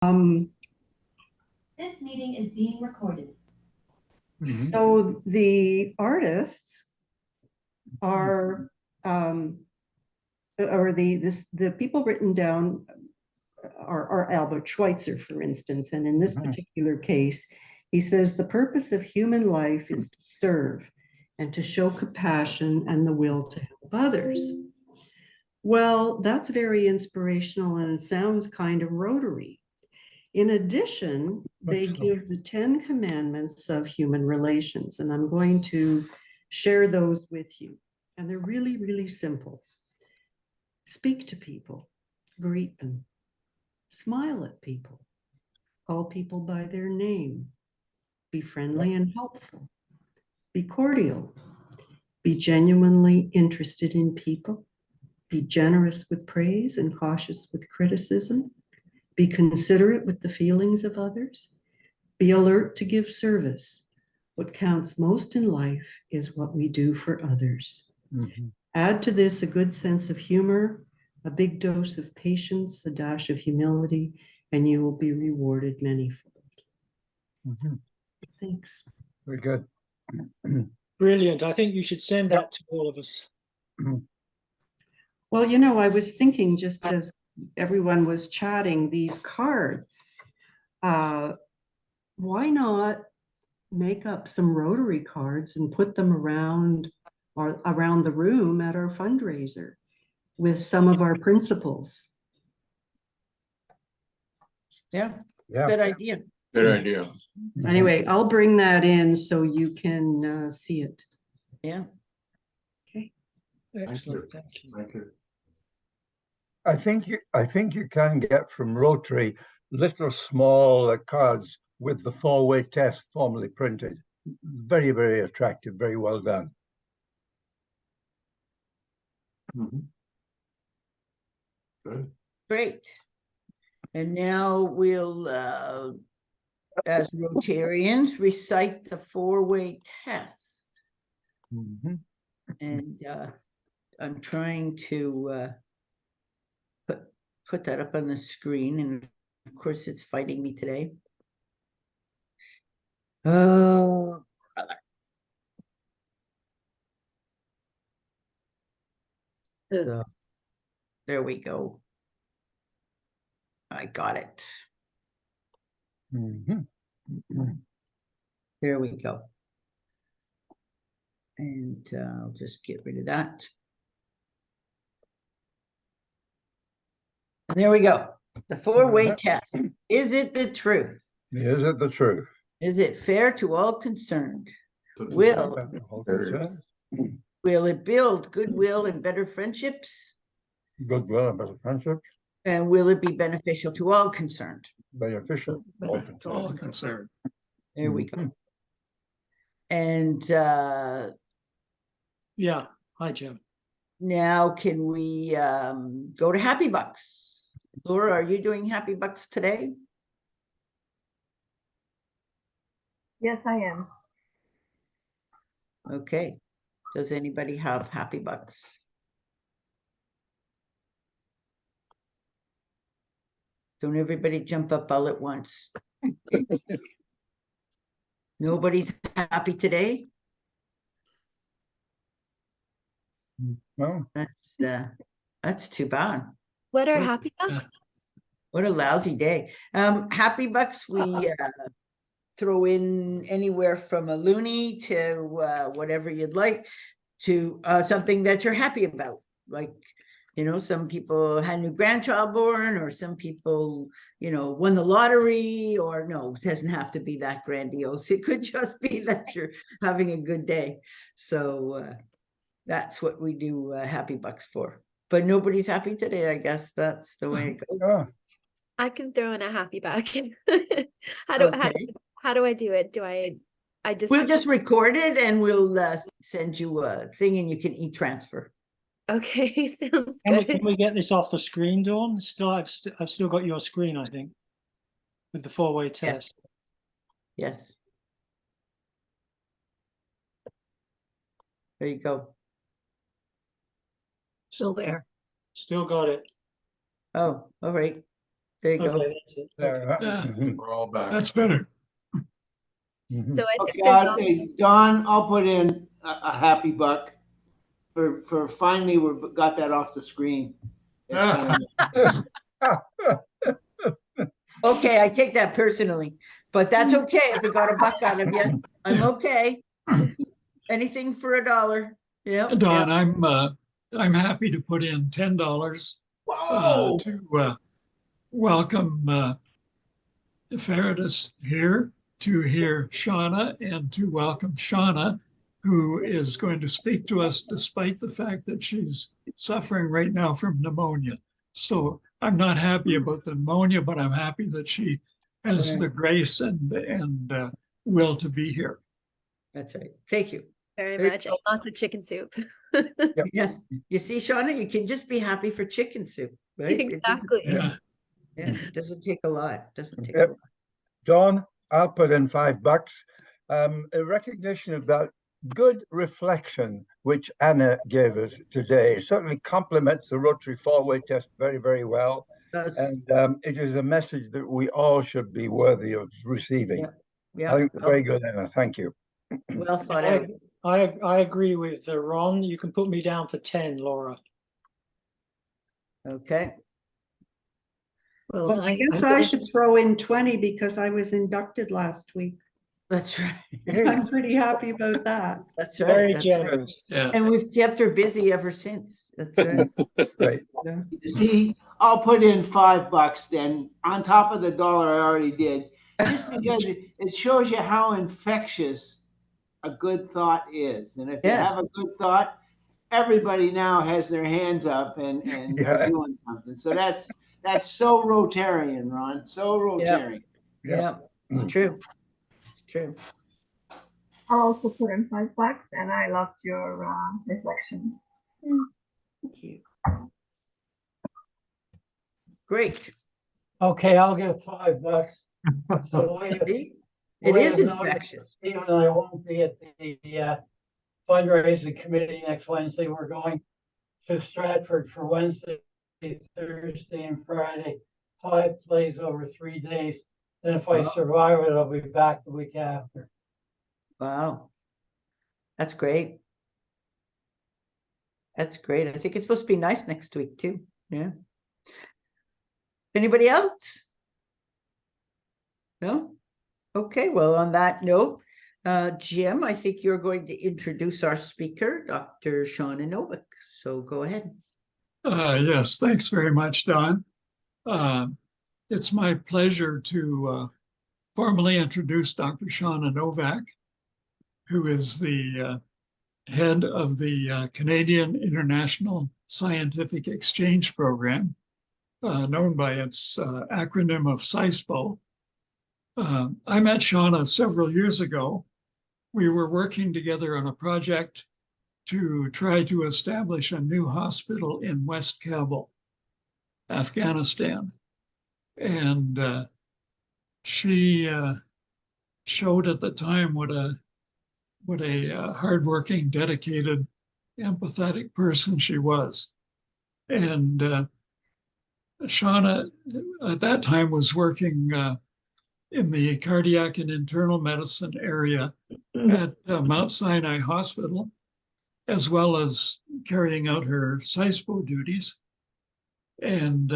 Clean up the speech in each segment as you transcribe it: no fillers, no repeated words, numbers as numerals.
This meeting is being recorded. So the artists are, or the people written down are Albert Schweitzer, for instance. And in this particular case, he says the purpose of human life is to serve and to show compassion and the will to help others. Well, that's very inspirational and it sounds kind of Rotary. In addition, they give the 10 commandments of human relations, and I'm going to share those with you. And they're really, really simple. Speak to people, greet them, smile at people, call people by their name, be friendly and helpful, be cordial, be genuinely interested in people, be generous with praise and cautious with criticism, be considerate with the feelings of others, be alert to give service. What counts most in life is what we do for others. Add to this a good sense of humor, a big dose of patience, a dash of humility, and you will be rewarded manyfold. Thanks. Very good. Brilliant. I think you should send that to all of us. Well, you know, I was thinking just as everyone was chatting, these cards, why not make up some Rotary cards and put them around or around the room at our fundraiser with some of our principles? Yeah, Yeah. good idea. Good idea. Anyway, I'll bring that in so you can see it. Yeah. Okay. Excellent. Thank you. Thank you. I think you can get from Rotary little small cards with the 4-way test formally printed. Very, very attractive. Very well done. Good. Great. And now we'll, as Rotarians, recite the 4-way test. And I'm trying to put that up on the screen, and of course it's fighting me today. Oh, brother. So, there we go. I got it. There we go. And I'll just get rid of that. And there we go. The 4-way test. Is it the truth? Is it the truth? Is it fair to all concerned? Will it build goodwill and better friendships? Goodwill and better friendships. And will it be beneficial to all concerned? Beneficial. All concerned. There we go. And Yeah. Hi, Jim. now can we go to Happy Bucks? Laura, are you doing Happy Bucks today? Yes, I am. Okay. Does anybody have Happy Bucks? Don't everybody jump up all at once. Nobody's happy today? No. That's too bad. What are What- Happy Bucks? What a lousy day. Happy Bucks, we throw in anywhere from a loony to whatever you'd like to something that you're happy about. Like, you know, some people had a new grandchild born, or some people, you know, won the lottery, or no, it doesn't have to be that grandiose. It could just be that you're having a good day. So that's what we do Happy Bucks for. But nobody's happy today, I guess. That's the way it goes. Oh, I can throw in a happy buck. Okay. How do I do it? Do I just We'll just record it and we'll send you a thing and you can e-transfer. Okay, sounds Can good. we get this off the screen, Dawn? I've still got your screen, I think, with the 4-way test. Yes. There you go. Still got it. Oh, all right. There you go. Okay, that's it. Okay. There, Yeah. mhm, We're all back. That's better. mhm. So I think Okay, there's al- hey, Don, I'll put in a happy buck for finally we got that off the screen. It's kinda- Okay, I take that personally, but that's okay. If it got a buck out of you, I'm okay. Anything for $1. Yeah. Don, I'm happy to put in $10 Whoa. to welcome Faradis here, to hear Shauna, and to welcome Shauna, who is going to speak to us despite the fact that she's suffering right now from pneumonia. So I'm not happy about the pneumonia, but I'm happy that she has Right. the grace and will to be here. That's right. Thank you. very There you much go. lots of chicken soup. Yes. You see, Shauna, you can just be happy for chicken soup, right? It doesn't- Exactly. Yeah. Yeah, it doesn't take a lot. Doesn't take a Yep. lot. Dawn, I'll put in $5. A recognition of that good reflection which Anna gave us today certainly complements the Rotary Fallway test very, very well. Does- And it is a message that we all should be worthy of receiving. Yeah. Yeah. I think very good, Anna. Thank you. Well thought out. I agree with Ron. You can put me down for 10, Laura. Okay. Well, I guess I should throw in 20 because I was inducted last week. That's right. I'm pretty happy about that. That's right. Very That's right. generous. Yeah. And we've kept her busy ever since. That's right. Right. See, I'll put in $5 then, on top of the dollar I already did, just because it shows you how infectious a good thought is. And if you Yes. have a good thought, everybody now has their hands up and are Yeah. doing something. So that's so Rotarian, Ron, so Rotarian. Yeah, it's true. It's true. I'll also put in $5 and I loved your reflection. Thank you. Great. Okay, I'll give $5. So the way See? It way is I've noticed, infectious. even though I won't be at the fundraising committee next Wednesday, we're going to Stratford for Wednesday, Thursday, and Friday. 5 plays over 3 days. And if I Wow. survive it, I'll be back the week after. Wow. That's great. That's great. I think it's supposed to be nice next week too. Yeah. Anybody else? No? Okay, well, on that note, Jim, I think you're going to introduce our speaker, Dr. Shauna Novick. So go ahead. Yes, thanks very much, Don. It's my pleasure to formally introduce Dr. Shauna Novak, who is the head of the Canadian International Scientific Exchange Program, known by its acronym of CISPO. I met Shauna several years ago. We were working together on a project to try to establish a new hospital in West Kabul, Afghanistan. And she showed at the time what a hardworking, dedicated, empathetic person she was. And Shauna at that time was working in the cardiac and internal medicine area at Mount Sinai Hospital, as well as carrying out her CISPO duties. And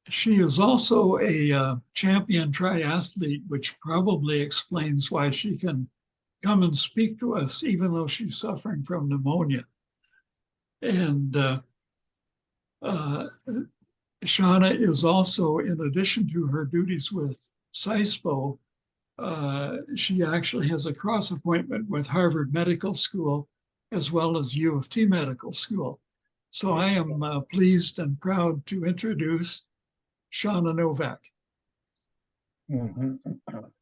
she is also a champion triathlete, which probably explains why she can come and speak to us, even though she's suffering from pneumonia. And Shauna is also, in addition to her duties with CISPO, she actually has a cross appointment with Harvard Medical School, as well as U of T Medical School. So I am pleased and proud to introduce Shauna Novak.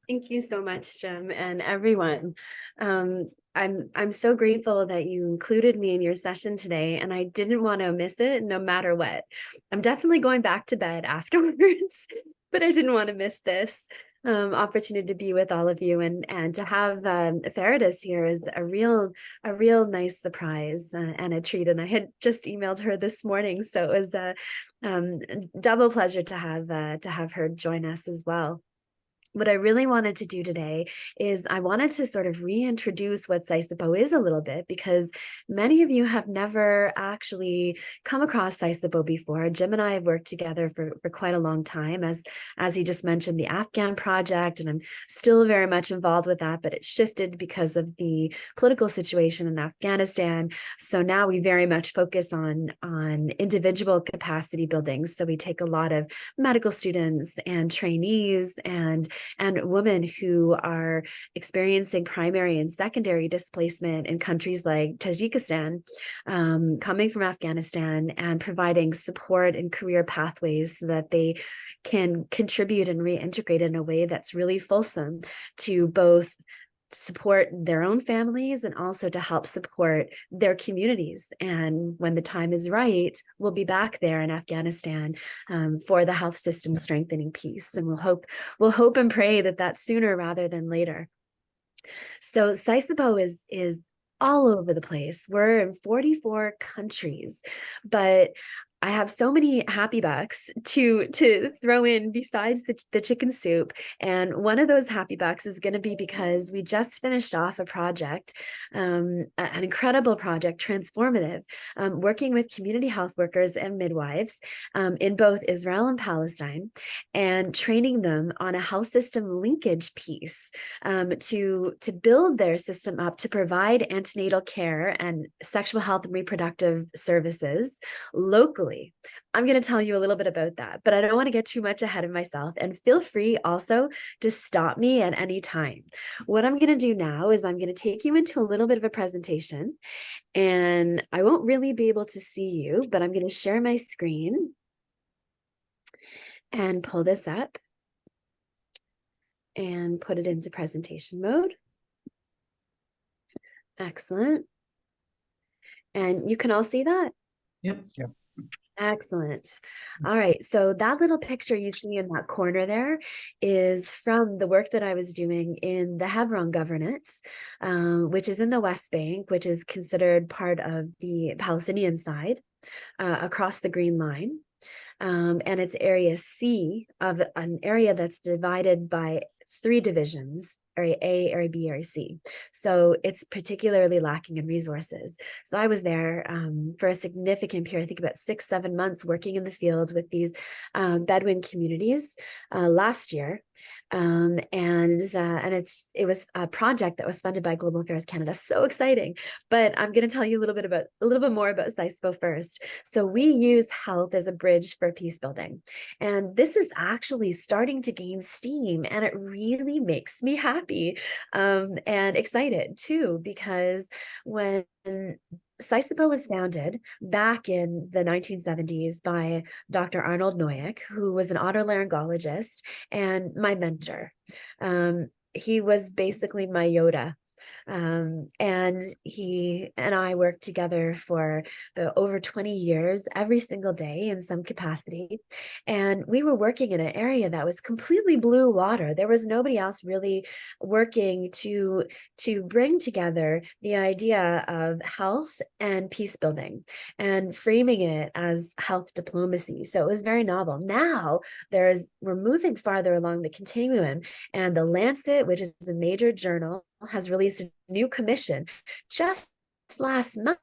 Thank you so much, Jim, and everyone. I'm so grateful that you included me in your session today, and I didn't want to miss it no matter what. I'm definitely going back to bed afterwards, but I didn't want to miss this. opportunity to be with all of you, and to have Faridus here is a real nice surprise and a treat. And I had just emailed her this morning, so it was a double pleasure to have her join us as well. What I really wanted to do today is I wanted to sort of reintroduce what SISAPO is a little bit, because many of you have never actually come across SISAPO before. Jim and I have worked together for quite a long time, as he just mentioned, the Afghan project, and I'm still very much involved with that, but it shifted because of the political situation in Afghanistan. So now we very much focus on individual capacity building. So we take a lot of medical students and trainees and women who are experiencing primary and secondary displacement in countries like Tajikistan, coming from Afghanistan, and providing support and career pathways so that they can contribute and reintegrate in a way that's really fulsome to both support their own families and also to help support their communities. And when the time is right, we'll be back there in Afghanistan for the health system strengthening piece. And we'll hope and pray that that's sooner rather than later. So SISAPO is all over the place. We're in 44 countries, but I have so many happy bucks to throw in besides the chicken soup. And one of those happy bucks is going to be because we just finished off a project, an incredible project, transformative, working with community health workers and midwives in both Israel and Palestine, and training them on a health system linkage piece to build their system up to provide antenatal care and sexual health and reproductive services locally. I'm going to tell you a little bit about that, but I don't want to get too much ahead of myself, and feel free also to stop me at any time. What I'm going to do now is I'm going to take you into a little bit of a presentation, and I won't really be able to see you, but I'm going to share my screen and pull this up and put it into presentation mode. Excellent. And you can all see that? Yep. Yep. Excellent. All right. So that little picture you see in that corner there is from the work that I was doing in the Hebron Governorate, which is in the West Bank, which is considered part of the Palestinian side across the Green Line. And it's area C of an area that's divided by 3 divisions, area A, area B, area C. So it's particularly lacking in resources. So I was there for a significant period, I think about 6-7 months, working in the field with these Bedouin communities last year. And it was a project that was funded by Global Affairs Canada. So exciting. But I'm going to tell you a little bit more about SISAPO first. So we use health as a bridge for peace building. And this is actually starting to gain steam, and it really makes me happy and excited too, because when SISAPO was founded back in the 1970s by Dr. Arnold Noyack, who was an otolaryngologist and my mentor. He was basically my Yoda. And he and I worked together for over 20 years, every single day in some capacity. And we were working in an area that was completely blue water. There was nobody else really working to bring together the idea of health and peace building and framing it as health diplomacy. So it was very novel. Now we're moving farther along the continuum, and the Lancet, which is a major journal, has released a new commission just last month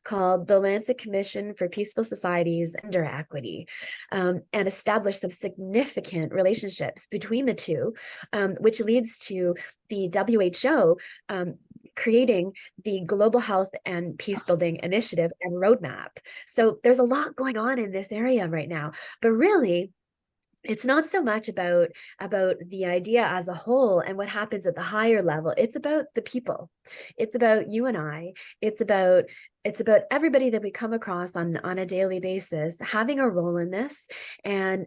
called the Lancet Commission for Peaceful Societies and Gender Equity, and established some significant relationships between the two, which leads to the WHO creating the Global Health and Peace Building Initiative and Roadmap. So there's a lot going on in this area right now, but really, it's not so much about the idea as a whole and what happens at the higher level. It's about the people. It's about you and I. It's about everybody that we come across on a daily basis having a role in this and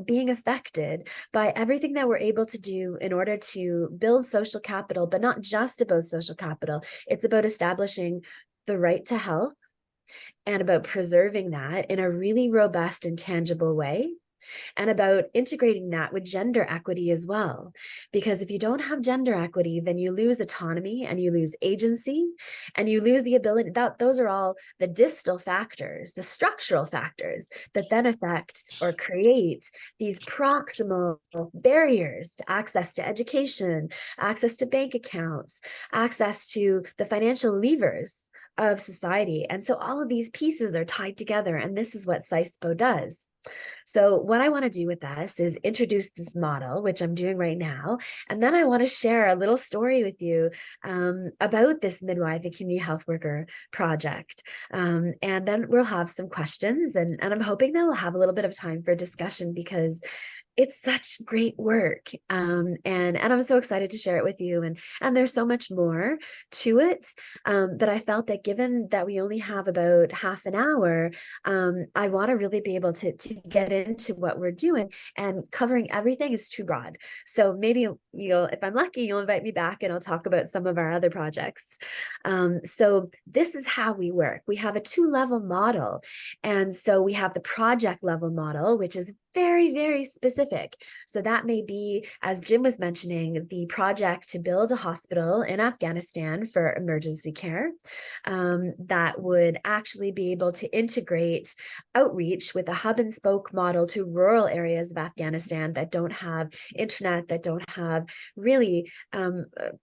being affected by everything that we're able to do in order to build social capital, but not just about social capital. It's about establishing the right to health and about preserving that in a really robust and tangible way. and about integrating that with gender equity as well. Because if you don't have gender equity, then you lose autonomy and you lose agency and you lose the ability that those are all the distal factors, the structural factors that then affect or create these proximal barriers to access to education, access to bank accounts, access to the financial levers of society. And so all of these pieces are tied together, and this is what SISPO does. So what I want to do with this is introduce this model, which I'm doing right now, and then I want to share a little story with you about this midwife and community health worker project. And then we'll have some questions, and I'm hoping that we'll have a little bit of time for discussion, because it's such great work. And I'm so excited to share it with you. And there's so much more to it. But I felt that given that we only have about half an hour, I want to really be able to get into what we're doing, and covering everything is too broad. So maybe if I'm lucky, you'll invite me back and I'll talk about some of our other projects. So this is how we work. We have a 2-level model. And so we have the project level model, which is very, very specific. So that may be, as Jim was mentioning, the project to build a hospital in Afghanistan for emergency care that would actually be able to integrate outreach with a hub and spoke model to rural areas of Afghanistan that don't have internet, that don't have really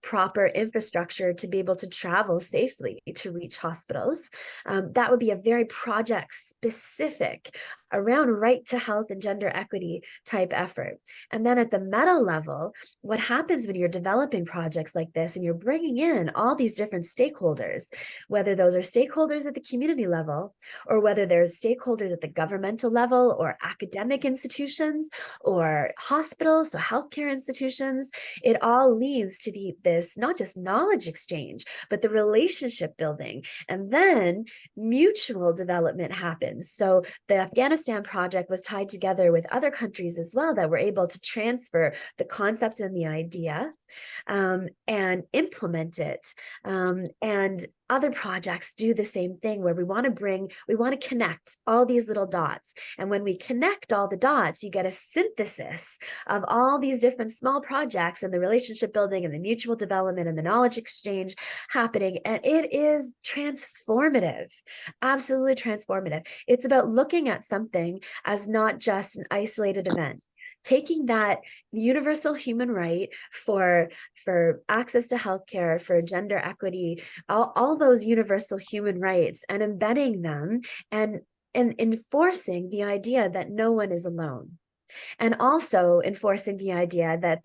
proper infrastructure to be able to travel safely to reach hospitals. That would be a very project specific around right to health and gender equity type effort. And then at the meta level, what happens when you're developing projects like this and you're bringing in all these different stakeholders, whether those are stakeholders at the community level, or whether there's stakeholders at the governmental level, or academic institutions, or hospitals, so healthcare institutions, it all leads to this not just knowledge exchange, but the relationship building. And then mutual development happens. So the Afghanistan project was tied together with other countries as well that were able to transfer the concept and the idea and implement it. And other projects do the same thing, where we want to connect all these little dots. And when we connect all the dots, you get a synthesis of all these different small projects and the relationship building and the mutual development and the knowledge exchange happening. And it is transformative, absolutely transformative. It's about looking at something as not just an isolated event. Taking that universal human right for access to healthcare, for gender equity, all those universal human rights, and embedding them and enforcing the idea that no one is alone. And also enforcing the idea that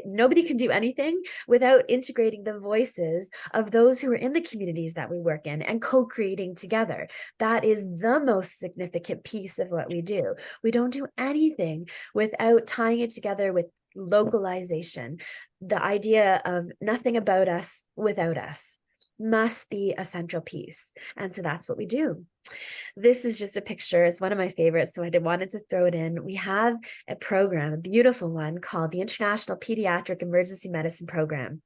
nobody can do anything without integrating the voices of those who are in the communities that we work in and co-creating together. That is the most significant piece of what we do. We don't do anything without tying it together with localization. The idea of nothing about us without us must be a central piece. And so that's what we do. This is just a picture. It's one of my favorites, so I wanted to throw it in. We have a program, a beautiful one, called the International Pediatric Emergency Medicine Program.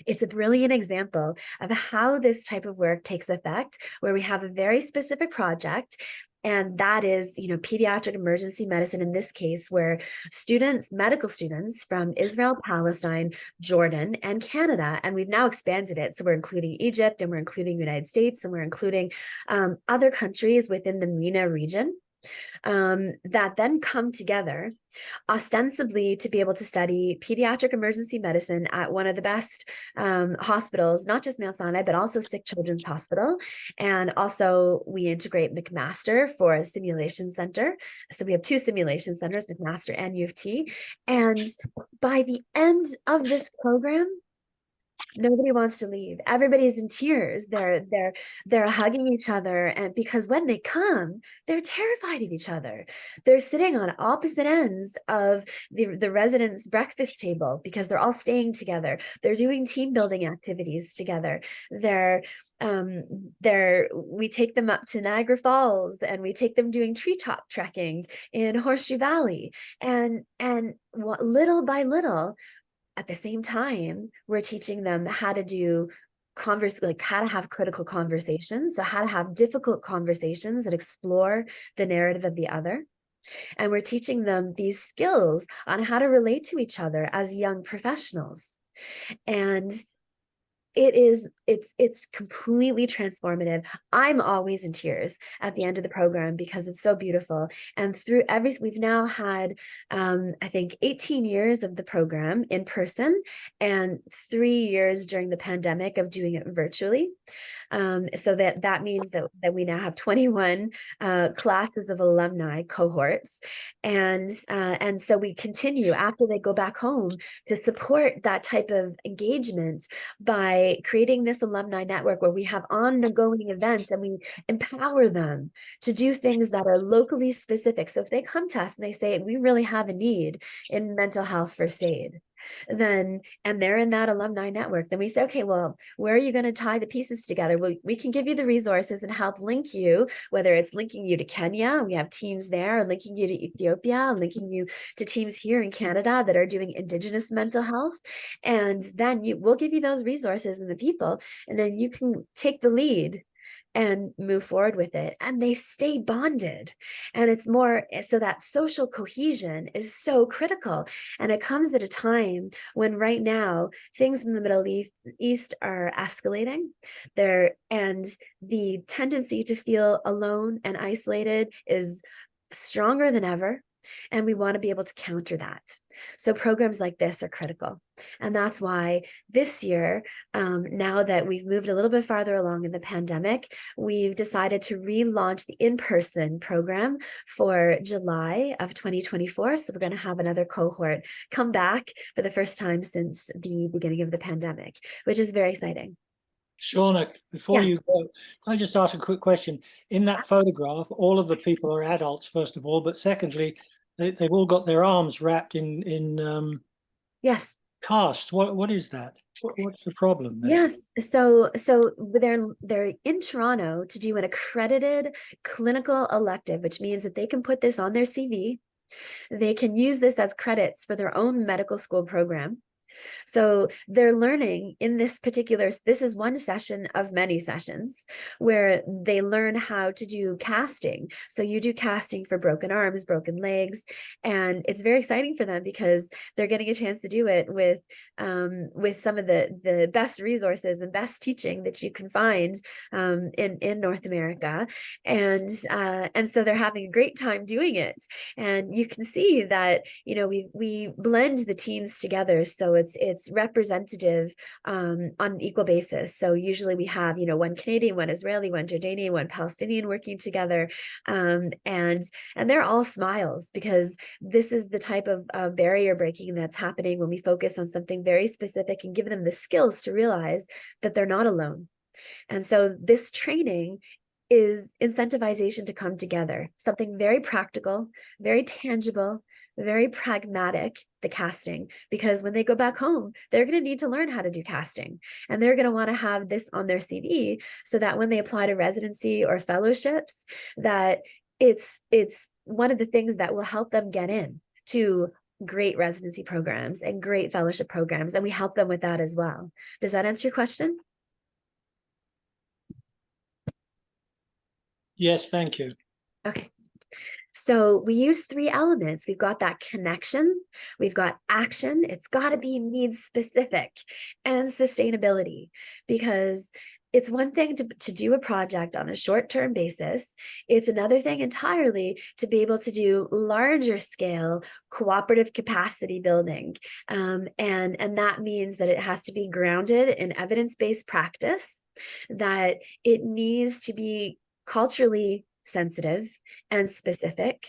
It's a brilliant example of how this type of work takes effect, where we have a very specific project. And that is, pediatric emergency medicine in this case, where medical students from Israel, Palestine, Jordan, and Canada, and we've now expanded it. So we're including Egypt, and we're including the United States, and we're including other countries within the MENA region. That then come together ostensibly to be able to study pediatric emergency medicine at one of the best hospitals, not just Mount Sinai, but also Sick Children's Hospital. And also we integrate McMaster for a simulation center. So we have 2 simulation centers, McMaster and U of T. And by the end of this program, nobody wants to leave. Everybody's in tears. They're hugging each other, and because when they come, they're terrified of each other. They're sitting on opposite ends of the residents' breakfast table because they're all staying together. They're doing team building activities together. We take them up to Niagara Falls, and we take them doing treetop trekking in Horseshoe Valley, and little by little. At the same time, we're teaching them how to do how to have critical conversations. So how to have difficult conversations that explore the narrative of the other. And we're teaching them these skills on how to relate to each other as young professionals. And it's completely transformative. I'm always in tears at the end of the program because it's so beautiful. And through we've now had I think 18 years of the program in person and 3 years during the pandemic of doing it virtually. So that means that we now have 21 classes of alumni cohorts, and so we continue after they go back home to support that type of engagement by creating this alumni network where we have ongoing events and we empower them to do things that are locally specific. So if they come to us and they say, we really have a need in mental health first aid, and they're in that alumni network, then we say, okay, well, where are you going to tie the pieces together? We can give you the resources and help link you, whether it's linking you to Kenya, we have teams there, or linking you to Ethiopia, linking you to teams here in Canada that are doing Indigenous mental health. And then we'll give you those resources and the people, and then you can take the lead and move forward with it, and they stay bonded. And it's more so that social cohesion is so critical, and it comes at a time when right now things in the Middle East are escalating there, and the tendency to feel alone and isolated is stronger than ever. And we want to be able to counter that. So programs like this are critical. And that's why this year, now that we've moved a little bit farther along in the pandemic, we've decided to relaunch the in-person program for July of 2024. So we're going to have another cohort come back for the first time since the beginning of the pandemic, which is very exciting. Shauna, before Yes. you go, can I just ask a quick question? In that photograph, all of the people are adults, first of all, but secondly, they've all got their arms wrapped in Yes. casts. What is that? What's the problem there? Yes. So they're in Toronto to do an accredited clinical elective, which means that they can put this on their CV. They can use this as credits for their own medical school program. So they're learning in this is one session of many sessions where they learn how to do casting. So you do casting for broken arms, broken legs, and it's very exciting for them because they're getting a chance to do it with some of the best resources and best teaching that you can find in North America. And so they're having a great time doing it. And you can see that, we blend the teams together. So it's representative on an equal basis. So usually we have, one Canadian, one Israeli, one Jordanian, one Palestinian working together. And they're all smiles because this is the type of barrier breaking that's happening when we focus on something very specific and give them the skills to realize that they're not alone. And so this training is incentivization to come together, something very practical, very tangible, very pragmatic, the casting, because when they go back home, they're going to need to learn how to do casting, and they're going to want to have this on their CV so that when they apply to residency or fellowships, that it's one of the things that will help them get in to great residency programs and great fellowship programs, and we help them with that as well. Does that answer your question? Yes, thank you. Okay. So we use 3 elements. We've got that connection, we've got action, it's got to be needs specific, and sustainability, because it's one thing to do a project on a short-term basis. It's another thing entirely to be able to do larger scale cooperative capacity building. And that means that it has to be grounded in evidence-based practice, that it needs to be culturally sensitive and specific.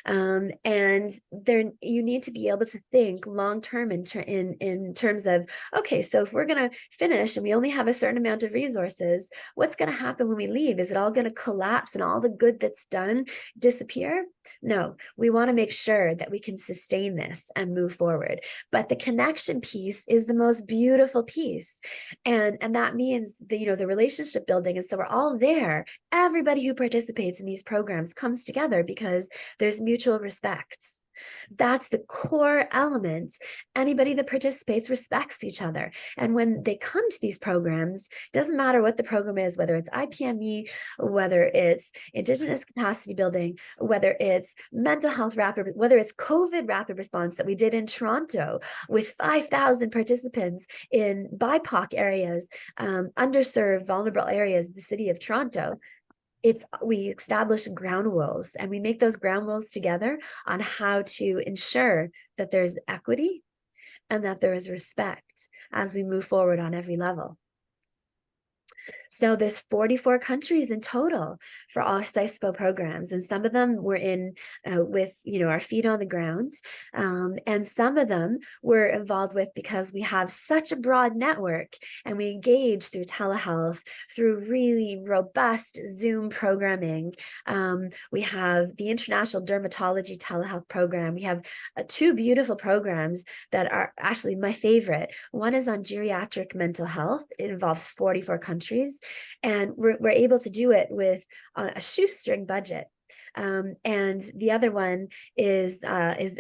And there you need to be able to think long-term in terms of, okay, so if we're going to finish and we only have a certain amount of resources, what's going to happen when we leave? Is it all going to collapse and all the good that's done disappear? No, we want to make sure that we can sustain this and move forward. But the connection piece is the most beautiful piece. And that means the relationship building. And so we're all there. Everybody who participates in these programs comes together because there's mutual respect. That's the core element. Anybody that participates respects each other. And when they come to these programs, doesn't matter what the program is, whether it's IPME, whether it's Indigenous capacity building, whether it's mental health rapid, whether it's COVID rapid response that we did in Toronto with 5,000 participants in BIPOC areas, underserved, vulnerable areas of the city of Toronto. We establish ground rules, and we make those ground rules together on how to ensure that there's equity and that there is respect as we move forward on every level. So there's 44 countries in total for all SISPO programs, and some of them we're in with, our feet on the ground, and some of them we're involved with because we have such a broad network, and we engage through telehealth, through really robust Zoom programming. We have the International Dermatology Telehealth Program. We have 2 beautiful programs that are actually my favorite. One is on geriatric mental health. It involves 44 countries. And we're able to do it with a shoestring budget. And the other one is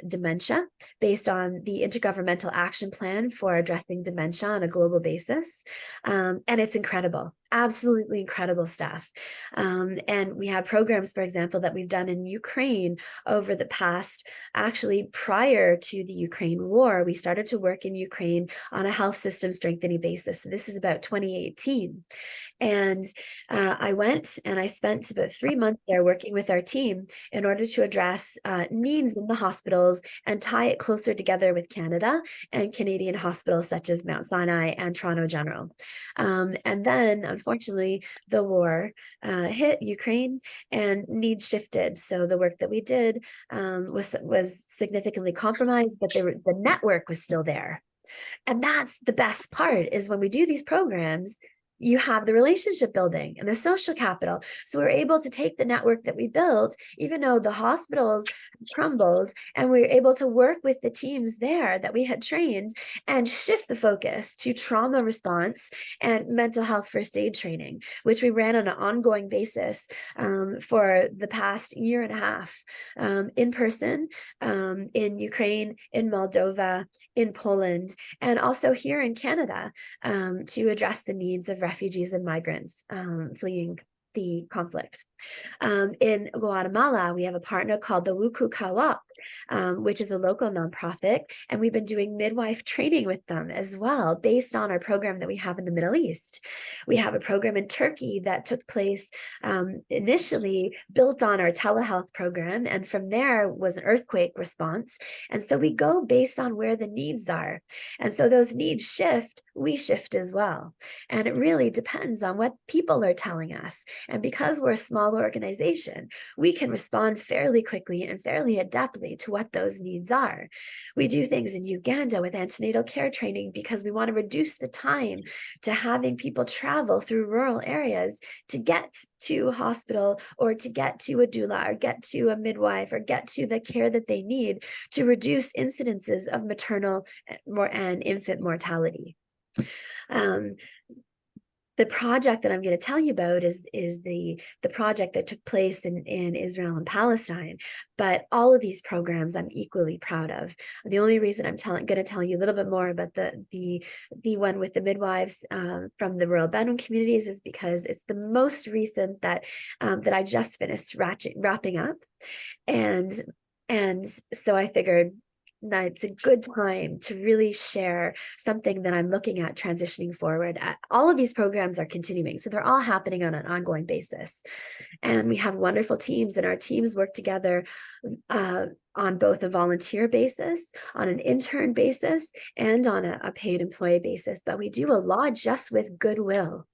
dementia, based on the Intergovernmental Action Plan for addressing dementia on a global basis. And it's incredible, absolutely incredible stuff. And we have programs, for example, that we've done in Ukraine over the past, actually prior to the Ukraine war, we started to work in Ukraine on a health system strengthening basis. So this is about 2018. And I went and I spent about 3 months there working with our team in order to address needs in the hospitals and tie it closer together with Canada and Canadian hospitals such as Mount Sinai and Toronto General. And then, unfortunately, the war hit Ukraine and needs shifted. So the work that we did was significantly compromised, but the network was still there. And that's the best part, is when we do these programs, you have the relationship building and the social capital. So we're able to take the network that we built, even though the hospitals crumbled, and we were able to work with the teams there that we had trained and shift the focus to trauma response and mental health first aid training, which we ran on an ongoing basis for the past 1.5 years, in person, in Ukraine, in Moldova, in Poland, and also here in Canada, to address the needs of refugees and migrants fleeing the conflict. In Guatemala, we have a partner called the Wuku Co-op, which is a local nonprofit, and we've been doing midwife training with them as well, based on our program that we have in the Middle East. We have a program in Turkey that took place initially built on our telehealth program, and from there was an earthquake response. And so we go based on where the needs are. And so those needs shift, we shift as well. And it really depends on what people are telling us. And because we're a small organization, we can respond fairly quickly and fairly adeptly to what those needs are. We do things in Uganda with antenatal care training because we want to reduce the time to having people travel through rural areas to get to a hospital, or to get to a doula, or get to a midwife, or get to the care that they need to reduce incidences of maternal and infant mortality. The project that I'm going to tell you about is the project that took place in Israel and Palestine. But all of these programs I'm equally proud of. The only reason I'm going to tell you a little bit more about the one with the midwives from the rural Bedouin communities is because it's the most recent that I just finished wrapping up, and so I figured that it's a good time to really share something that I'm looking at transitioning forward. All of these programs are continuing, so they're all happening on an ongoing basis. And we have wonderful teams, and our teams work together on both a volunteer basis, on an intern basis, and on a paid employee basis. But we do a lot just with goodwill,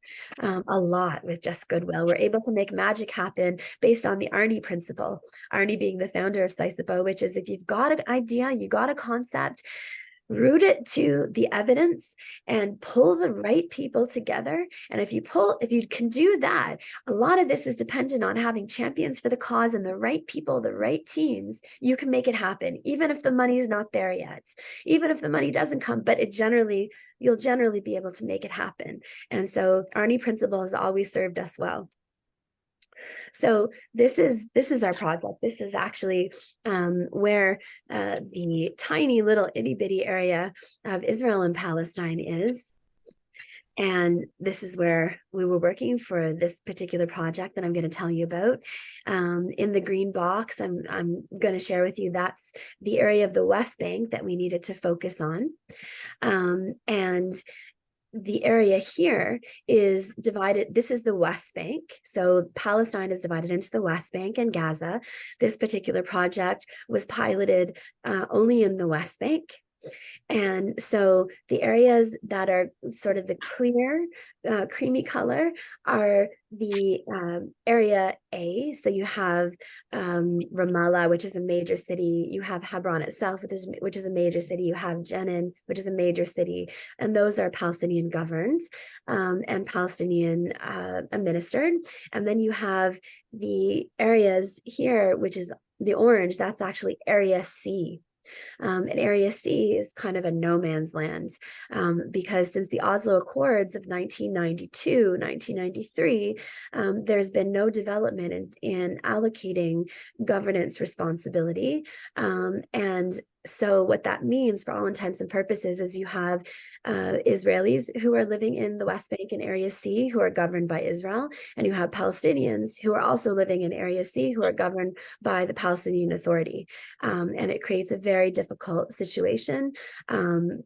a lot with just goodwill. We're able to make magic happen based on the Arnie principle, Arnie being the founder of SISPO, which is if you've got an idea, you got a concept, root it to the evidence and pull the right people together. And if you can do that, a lot of this is dependent on having champions for the cause and the right people, the right teams. You can make it happen, even if the money's not there yet, even if the money doesn't come, but you'll generally be able to make it happen. And so Arnie principle has always served us well. So this is our project. This is actually where the tiny little itty bitty area of Israel and Palestine is. And this is where we were working for this particular project that I'm going to tell you about. In the green box, I'm going to share with you, that's the area of the West Bank that we needed to focus on. And the area here is divided. This is the West Bank. So Palestine is divided into the West Bank and Gaza. This particular project was piloted only in the West Bank. And so the areas that are sort of the clear, creamy color are the area A. So you have Ramallah, which is a major city. You have Hebron itself, which is a major city. You have Jenin, which is a major city. And those are Palestinian governed and Palestinian administered. And then you have the areas here, which is the orange, that's actually Area C. And Area C is kind of a no man's land because since the Oslo Accords of 1992, 1993, there's been no development in allocating governance responsibility. And so what that means for all intents and purposes is you have Israelis who are living in the West Bank and Area C who are governed by Israel, and you have Palestinians who are also living in Area C who are governed by the Palestinian Authority. And it creates a very difficult situation,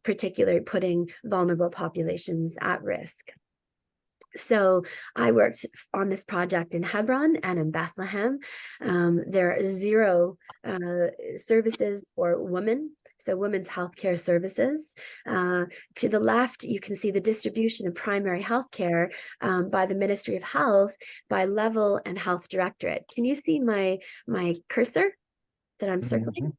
particularly putting vulnerable populations at risk. So I worked on this project in Hebron and in Bethlehem. There are 0 services for women, so women's healthcare services. To the left, you can see the distribution of primary healthcare by the Ministry of Health by level and health directorate. Can you see my cursor that I'm circling?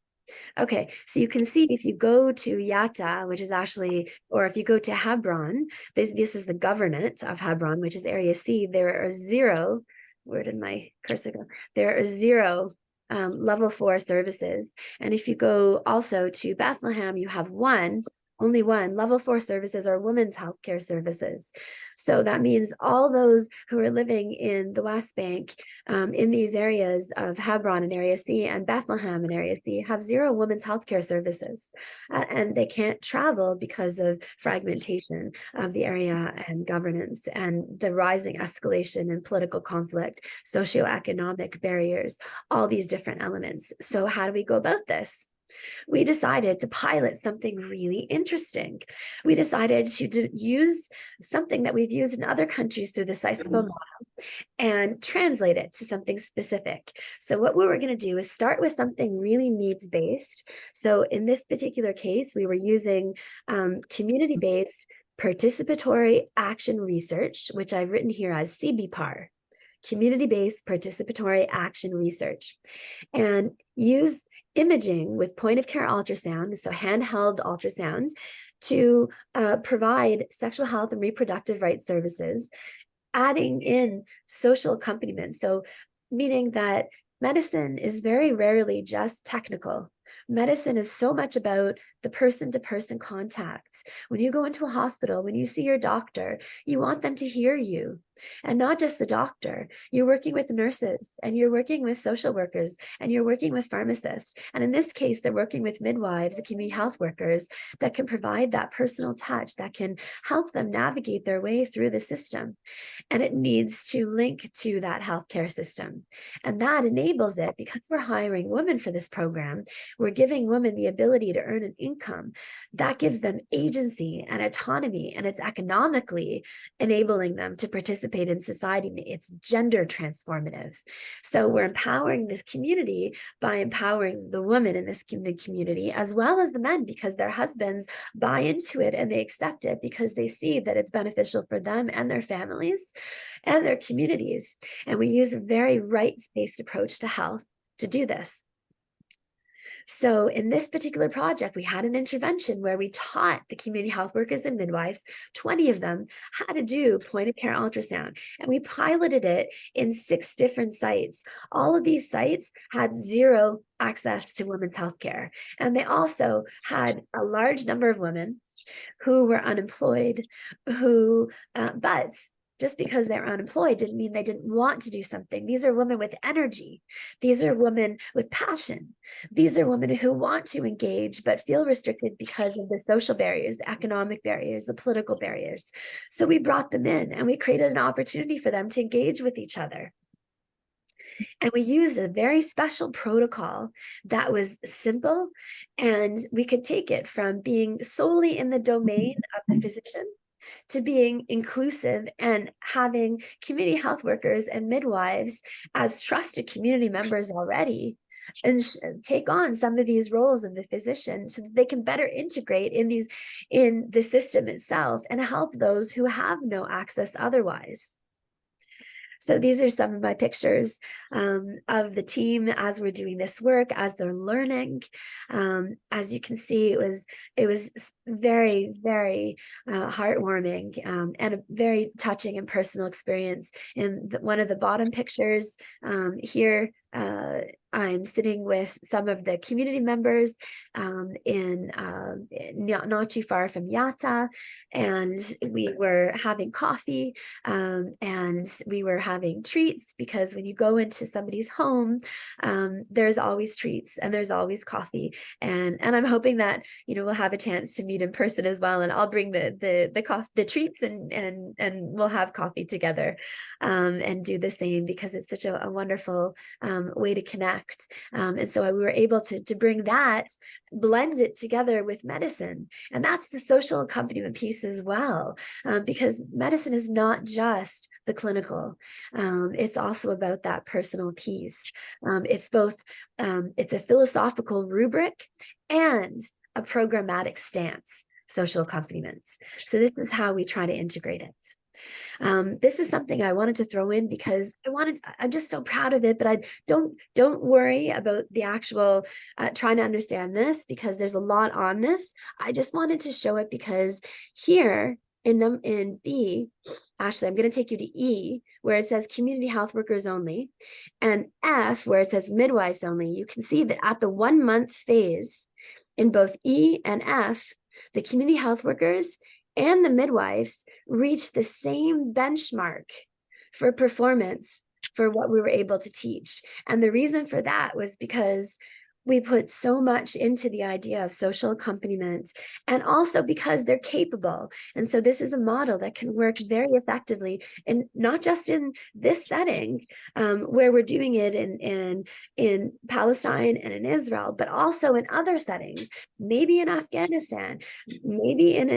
Okay, so you can see if you go to Yatta, which is actually, or if you go to Hebron, this is the governorate of Hebron, which is Area C, there are 0, where did my cursor go? There are 0 level 4 services. And if you go also to Bethlehem, you have only one level 4 services are women's healthcare services. So that means all those who are living in the West Bank, in these areas of Hebron and Area C and Bethlehem and Area C have 0 women's healthcare services. And they can't travel because of fragmentation of the area and governance and the rising escalation and political conflict, socioeconomic barriers, all these different elements. So how do we go about this? We decided to pilot something really interesting. We decided to use something that we've used in other countries through the SISBO model and translate it to something specific. So what we were going to do is start with something really needs-based. So in this particular case, we were using community-based participatory action research, which I've written here as CBPAR. Community-based participatory action research, and use imaging with point-of-care ultrasound, so handheld ultrasound, to provide sexual health and reproductive rights services, adding in social accompaniment. So meaning that medicine is very rarely just technical. Medicine is so much about the person-to-person contact. When you go into a hospital, when you see your doctor, you want them to hear you. And not just the doctor. You're working with nurses, and you're working with social workers, and you're working with pharmacists. And in this case, they're working with midwives and community health workers that can provide that personal touch, that can help them navigate their way through the system. And it needs to link to that healthcare system. And that enables it, because we're hiring women for this program, we're giving women the ability to earn an income that gives them agency and autonomy, and it's economically enabling them to participate in society. It's gender transformative. So we're empowering this community by empowering the women in this community, as well as the men, because their husbands buy into it and they accept it because they see that it's beneficial for them and their families and their communities. And we use a very rights-based approach to health to do this. So in this particular project, we had an intervention where we taught the community health workers and midwives, 20 of them, how to do point-of-care ultrasound. And we piloted it in 6 different sites. All of these sites had 0 access to women's healthcare. And they also had a large number of women who were unemployed, but just because they're unemployed didn't mean they didn't want to do something. These are women with energy. These are women with passion. These are women who want to engage but feel restricted because of the social barriers, the economic barriers, the political barriers. So we brought them in and we created an opportunity for them to engage with each other. And we used a very special protocol that was simple, and we could take it from being solely in the domain of the physician to being inclusive and having community health workers and midwives as trusted community members already, and take on some of these roles of the physician so that they can better integrate in the system itself and help those who have no access otherwise. So these are some of my pictures of the team as we're doing this work, as they're learning. As you can see, it was very, very heartwarming and a very touching and personal experience. In one of the bottom pictures here, I'm sitting with some of the community members not too far from Yatta, and we were having coffee and we were having treats, because when you go into somebody's home, there's always treats and there's always coffee, and I'm hoping that we'll have a chance to meet in person as well, and I'll bring the treats and we'll have coffee together and do the same, because it's such a wonderful way to connect. And so we were able to bring that, blend it together with medicine. And that's the social accompaniment piece as well, because medicine is not just the clinical. It's also about that personal piece. It's both, it's a philosophical rubric and a programmatic stance, social accompaniment. So this is how we try to integrate it. This is something I wanted to throw in because I'm just so proud of it, but I don't worry about the actual trying to understand this, because there's a lot on this. I just wanted to show it because here in B, actually, I'm going to take you to E, where it says community health workers only, and F, where it says midwives only. You can see that at the 1 month phase in both E and F, the community health workers and the midwives reached the same benchmark for performance for what we were able to teach. And the reason for that was because we put so much into the idea of social accompaniment, and also because they're capable. And so this is a model that can work very effectively, and not just in this setting where we're doing it in Palestine and in Israel, but also in other settings, maybe in Afghanistan, maybe in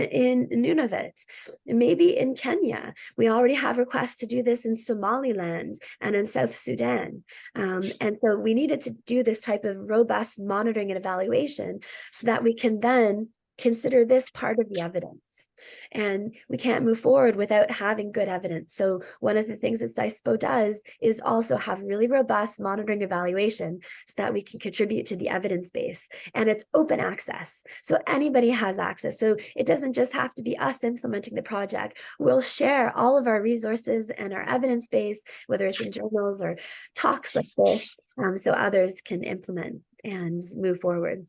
Nunavut, maybe in Kenya. We already have requests to do this in Somaliland and in South Sudan. And so we needed to do this type of robust monitoring and evaluation so that we can then consider this part of the evidence. And we can't move forward without having good evidence. So one of the things that CISPO does is also have really robust monitoring evaluation so that we can contribute to the evidence base. And it's open access, so anybody has access. So it doesn't just have to be us implementing the project. We'll share all of our resources and our evidence base, whether it's in journals or talks like this, so others can implement and move forward.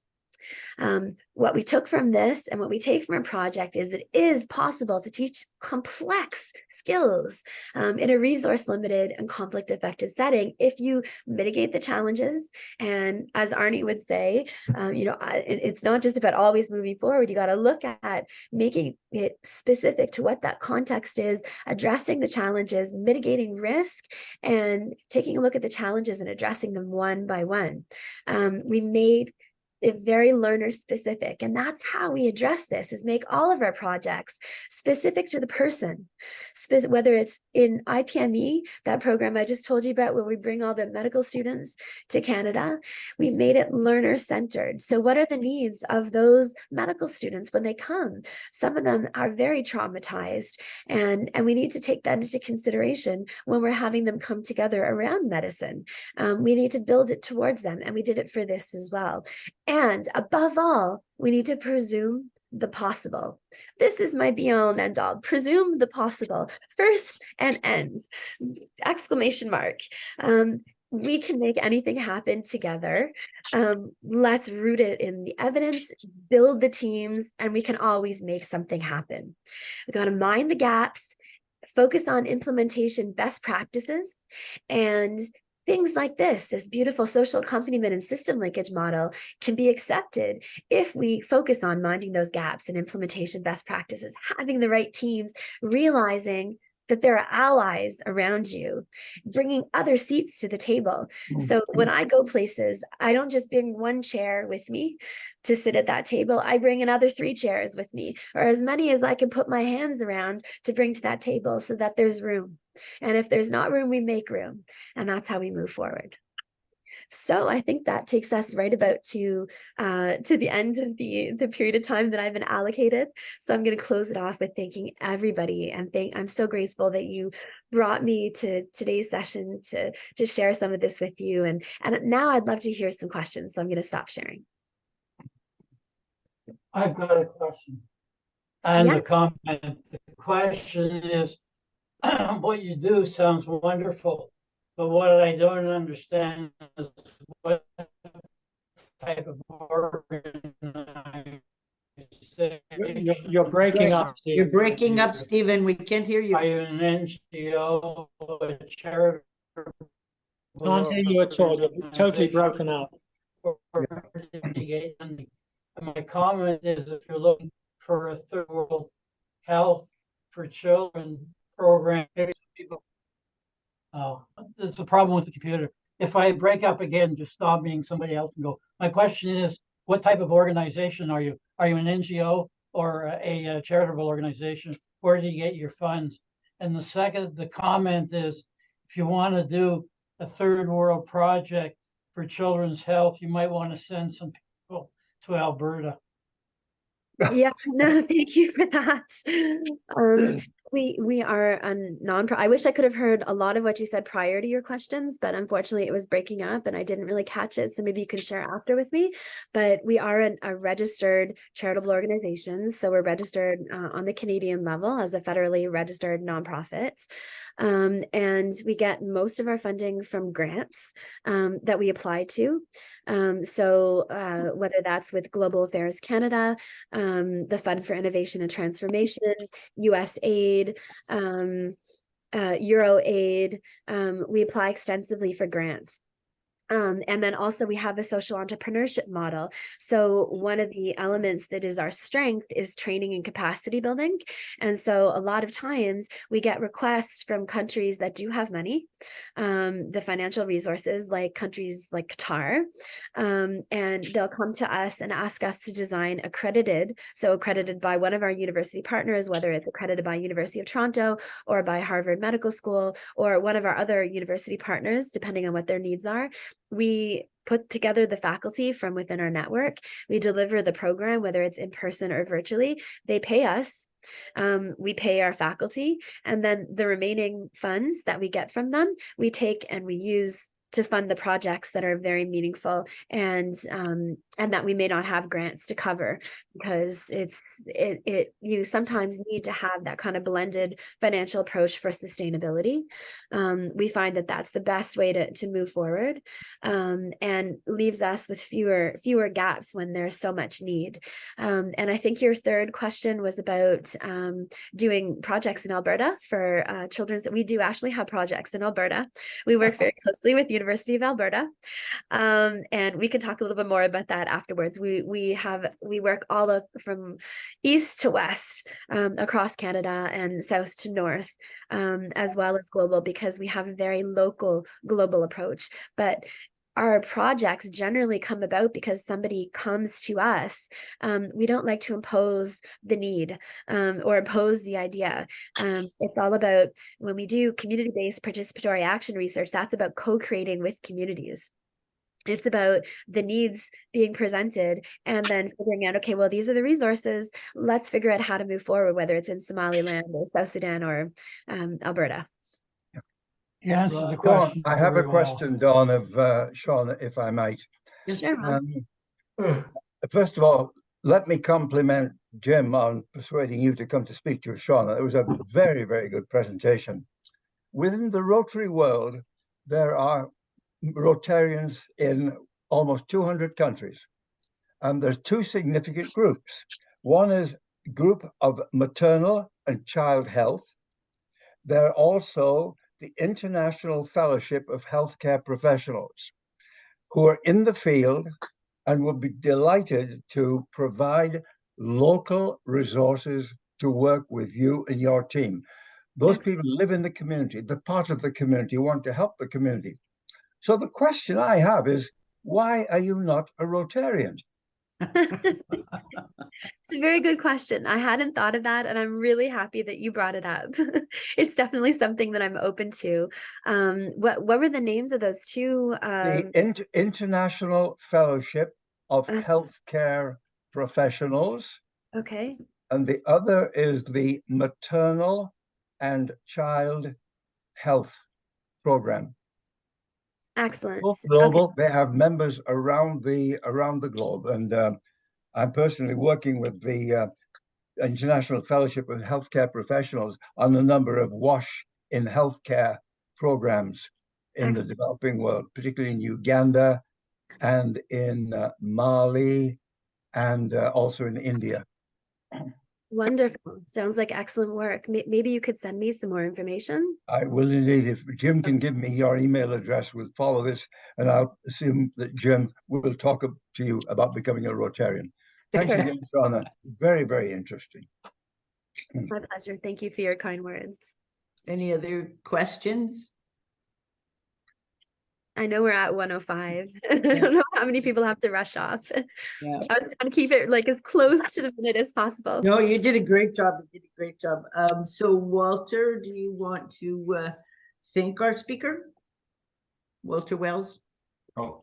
What we took from this and what we take from a project is it is possible to teach complex skills in a resource limited and conflict affected setting if you mitigate the challenges. And as Arnie would say, it's not just about always moving forward. You got to look at making it specific to what that context is, addressing the challenges, mitigating risk, and taking a look at the challenges and addressing them one by one. We made very learner specific, and that's how we address this, is make all of our projects specific to the person, whether it's in IPME, that program I just told you about where we bring all the medical students to Canada. We've made it learner centered. So what are the needs of those medical students when they come? Some of them are very traumatized, and we need to take that into consideration when we're having them come together around medicine. We need to build it towards them, and we did it for this as well. And above all, we need to presume the possible. This is my be all and end all. Presume the possible. First and end. Exclamation mark. We can make anything happen together. Let's root it in the evidence, build the teams, and we can always make something happen. We got to mind the gaps, focus on implementation best practices, and things like this beautiful social accompaniment and system linkage model can be accepted if we focus on minding those gaps in implementation best practices, having the right teams, realizing that there are allies around you, bringing other seats to the table. So when I go places, I don't just bring one chair with me to sit at that table. I bring another 3 chairs with me, or as many as I can put my hands around to bring to that table so that there's room. And if there's not room, we make room. And that's how we move forward. So I think that takes us right about to the end of the period of time that I've been allocated. So I'm going to close it off with thanking everybody, and I'm so grateful that you brought me to today's session to share some of this with you. And now I'd love to hear some questions. So I'm going to stop sharing. I've got a question and a comment. The question is, what you do sounds wonderful, but what I don't understand is what type of organization. You're breaking up, Steve. You're breaking up, Stephen. We can't hear you. Are you an NGO, a charity? Can't hear you at all. You're totally broken up. My comment is, if you're looking for a third world health for children program, maybe some people. Oh, it's a problem with the computer. If I break up again, just stop me and somebody else can go. My question is, what type of organization are you? Are you an NGO or a charitable organization? Where do you get your funds? And the comment is, if you want to do a third world project for children's health, you might want to send some people to Alberta. Yeah, no, thank you for that. We are a non-profit. I wish I could have heard a lot of what you said prior to your questions, but unfortunately it was breaking up and I didn't really catch it. So maybe you can share after with me. But we are a registered charitable organization. So we're registered on the Canadian level as a federally registered nonprofit. And we get most of our funding from grants that we apply to. So whether that's with Global Affairs Canada, the Fund for Innovation and Transformation, US Aid, Euro Aid, we apply extensively for grants. And then also we have a social entrepreneurship model. So one of the elements that is our strength is training and capacity building. And so a lot of times we get requests from countries that do have money, the financial resources, like countries like Qatar, and they'll come to us and ask us to design accredited by one of our university partners, whether it's accredited by University of Toronto or by Harvard Medical School or one of our other university partners, depending on what their needs are. We put together the faculty from within our network. We deliver the program, whether it's in person or virtually. They pay us. We pay our faculty, and then the remaining funds that we get from them, we take and we use to fund the projects that are very meaningful and that we may not have grants to cover, because you sometimes need to have that kind of blended financial approach for sustainability. We find that that's the best way to move forward, and leaves us with fewer gaps when there's so much need. And I think your third question was about doing projects in Alberta for children. We do actually have projects in Alberta. We work very closely with University of Alberta, and we can talk a little bit more about that afterwards. We work from east to west, across Canada and south to north, as well as global, because we have a very local global approach. But our projects generally come about because somebody comes to us. We don't like to impose the need or impose the idea. It's all about, when we do community-based participatory action research, that's about co-creating with communities. It's about the needs being presented and then figuring out, okay, well, these are the resources. Let's figure out how to move forward, whether it's in Somaliland or South Sudan or Alberta. Yeah, answer the question. I have a question, Dawn, of Sean, if I might. Sure. First of all, let me compliment Jim on persuading you to come to speak to Sean. It was a very, very good presentation. Within the Rotary world, there are Rotarians in almost 200 countries. And there's two significant groups. One is a group of maternal and child health. they're also the International Fellowship of Healthcare Professionals, who are in the field and will be delighted to provide local resources to work with you and your team. Those people live in the community, they're part of the community, want to help the community. So the question I have is, why are you not a Rotarian? It's a very good question. I hadn't thought of that, and I'm really happy that you brought it up. It's definitely something that I'm open to. What were the names of those two? The International Fellowship of Healthcare Professionals. Okay. And the other is the Maternal and Child Health Program. Excellent. Global. Okay. They have members around the globe, and I'm personally working with the International Fellowship of Healthcare Professionals on a number of WASH in healthcare programs in the developing world, particularly in Uganda and in Mali and also in India. Wonderful. Sounds like excellent work. Maybe you could send me some more information. I will indeed. If Jim can give me your email address, we'll follow this, and I'll assume that Jim will talk to you about becoming a Rotarian. Thanks again, Shauna. Very, very interesting. My pleasure. Thank you for your kind words. Any other questions? I know we're at 1:05. I don't know how many people have to rush off. Yeah. I was trying to keep it like as close to the minute as possible. No, you did a great job. You did a great job. So Walter, do you want to thank our speaker? Walter Wells? Oh,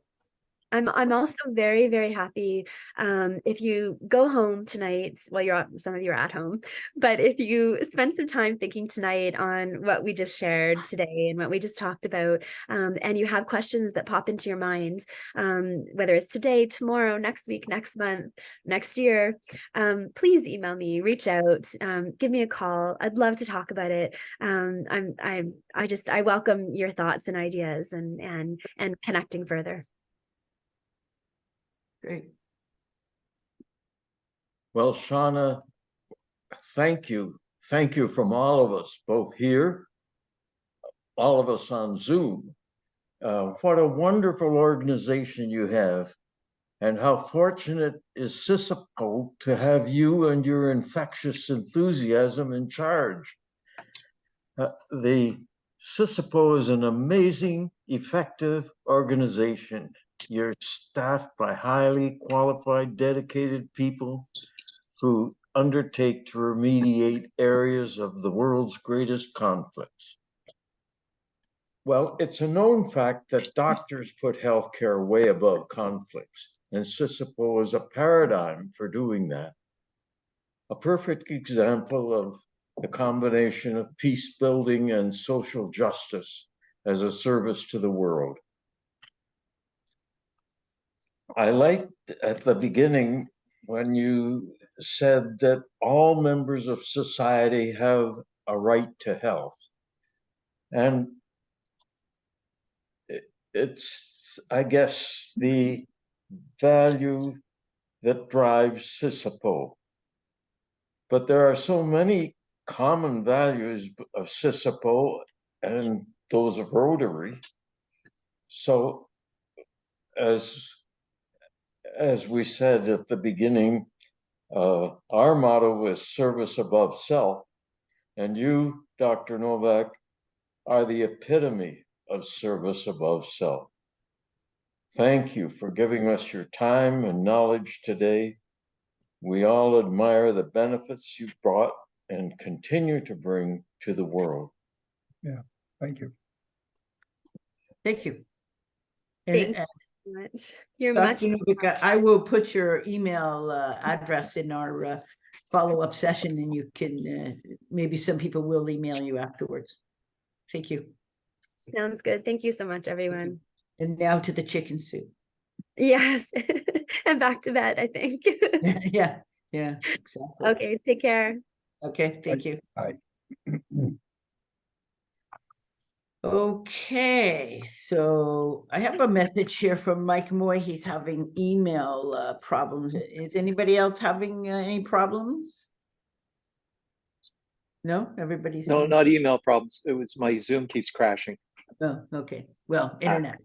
I'm also very, very happy if you go home tonight. Well, some of you are at home, but if you spend some time thinking tonight on what we just shared today and what we just talked about, and you have questions that pop into your mind, whether it's today, tomorrow, next week, next month, next year, please email me, reach out, give me a call. I'd love to talk about it. I welcome your thoughts and ideas and connecting further. Great. well, Shauna, thank you. Thank you from all of us, both here, all of us on Zoom. What a wonderful organization you have, and how fortunate is CISAPO to have you and your infectious enthusiasm in charge. The CISAPO is an amazing, effective organization. You're staffed by highly qualified, dedicated people who undertake to remediate areas of the world's greatest conflicts. Well, it's a known fact that doctors put healthcare way above conflicts, and CISAPO is a paradigm for doing that. A perfect example of the combination of peace building and social justice as a service to the world. I liked at the beginning when you said that all members of society have a right to health. And it's, I guess, the value that drives CISAPO. But there are so many common values of CISAPO and those of Rotary. So as we said at the beginning, our motto is service above self, and you, Dr. Novak, are the epitome of service above self. Thank you for giving us your time and knowledge today. We all admire the benefits you've brought and continue to bring to the world. Yeah, thank you. Thank you. Thank you so much. You're Dr. much. Novak, I will put your email address in our follow-up session, and you can, maybe some people will email you afterwards. Thank you. Sounds good. Thank you so much, everyone. And now to the chicken soup. Yes. And back to bed, I think. Yeah, exactly. Okay, take care. Okay, thank you. Bye. Okay, so I have a message here from Mike Moy. He's having email problems. Is anybody else having any problems? No, everybody's. No, not email problems. It was my Zoom keeps crashing. Oh, okay. Well, internet.